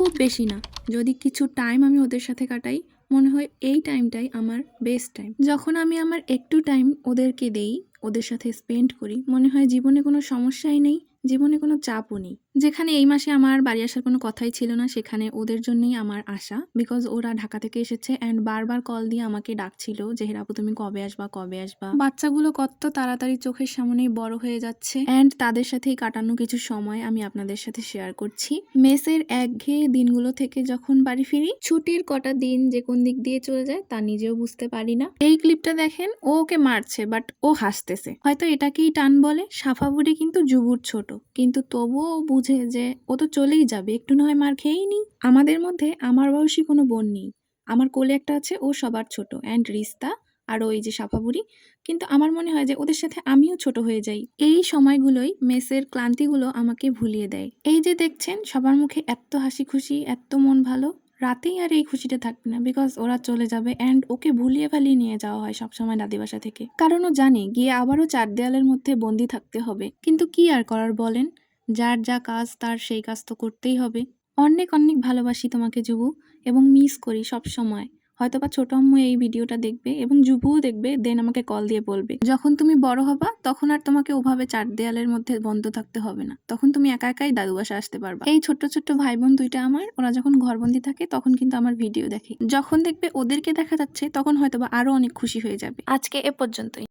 খুব বেশি না, যদি কিছু টাইম আমি ওদের সাথে কাটাই মনে হয় এই টাইমটাই আমার বেস্ট টাইম। যখন আমি আমার একটু টাইম ওদেরকে দেই, ওদের সাথে স্পেন্ড করি, মনে হয় জীবনে কোনো সমস্যাই নেই, জীবনে কোনো চাপও নেই। যেখানে এই মাসে আমার বাড়ি আসার কোনো কথাই ছিল না, সেখানে ওদের জন্যই আমার আসা। বিকজ ওরা ঢাকা থেকে এসেছে অ্যান্ড বারবার কল দিয়ে আমাকে ডাকছিল যে আপু তুমি কবে আসবা কবে আসবা। বাচ্চাগুলো কত তাড়াতাড়ি চোখের সামনেই বড় হয়ে যাচ্ছে অ্যান্ড তাদের সাথেই কাটানো কিছু সময় আমি আপনাদের সাথে শেয়ার করছি। মেসের একঘেয়ে দিনগুলো থেকে যখন বাড়ি ফিরি, ছুটির কটা দিন যে কোন দিক দিয়ে চলে যায় তা নিজেও বুঝতে পারি না। এই ক্লিপটা দেখেন, ও ওকে মারছে বাট ও হাসতেছে, হয়তো এটাকেই টান বলে। সাফাবুড়ি কিন্তু জুবুর ছোট, কিন্তু তবুও ও বুঝে যে ও তো চলেই যাবে, একটু না হয় মার খেয়েই নি। আমাদের মধ্যে আমার বয়সী কোনো বোন নেই, আমার কোলে একটা আছে, ও সবার ছোট, অ্যান্ড রিস্তা আর ওই যে সাফাবুড়ি। কিন্তু আমার মনে হয় যে ওদের সাথে আমিও ছোট হয়ে যাই। এই সময়গুলোই মেসের ক্লান্তিগুলো আমাকে ভুলিয়ে দেয়। এই যে দেখছেন সবার মুখে এত হাসি খুশি, এত মন ভালো, রাতেই আর এই খুশিটা থাকবে না, বিকজ ওরা চলে যাবে অ্যান্ড ওকে ভুলিয়ে ভালিয়ে নিয়ে যাওয়া হয় সবসময় দাদি বাসা থেকে। কারণ ও জানে গিয়ে আবারও চার দেয়ালের মধ্যে বন্দি থাকতে হবে, কিন্তু কি আর করার বলেন, যার যা কাজ তার সেই কাজ তো করতেই হবে। অনেক অনেক ভালোবাসি তোমাকে জুবু, এবং মিস করি সব সময়। হয়তোবা ছোট আম্মু এই ভিডিওটা দেখবে এবং জুবুও দেখবে, দেন আমাকে কল দিয়ে বলবে যখন তুমি বড় হবা তখন আর তোমাকে ওভাবে চার দেয়ালের মধ্যে বন্ধ থাকতে হবে না, তখন তুমি একা একাই দাদু বাসা আসতে পারবা। এই ছোট্ট ছোট্ট ভাই বোন দুইটা আমার, ওরা যখন ঘরবন্দি থাকে তখন কিন্তু আমার ভিডিও দেখে, যখন দেখবে ওদেরকে দেখা যাচ্ছে তখন হয়তোবা আরো অনেক খুশি হয়ে যাবে। আজকে এ পর্যন্তই।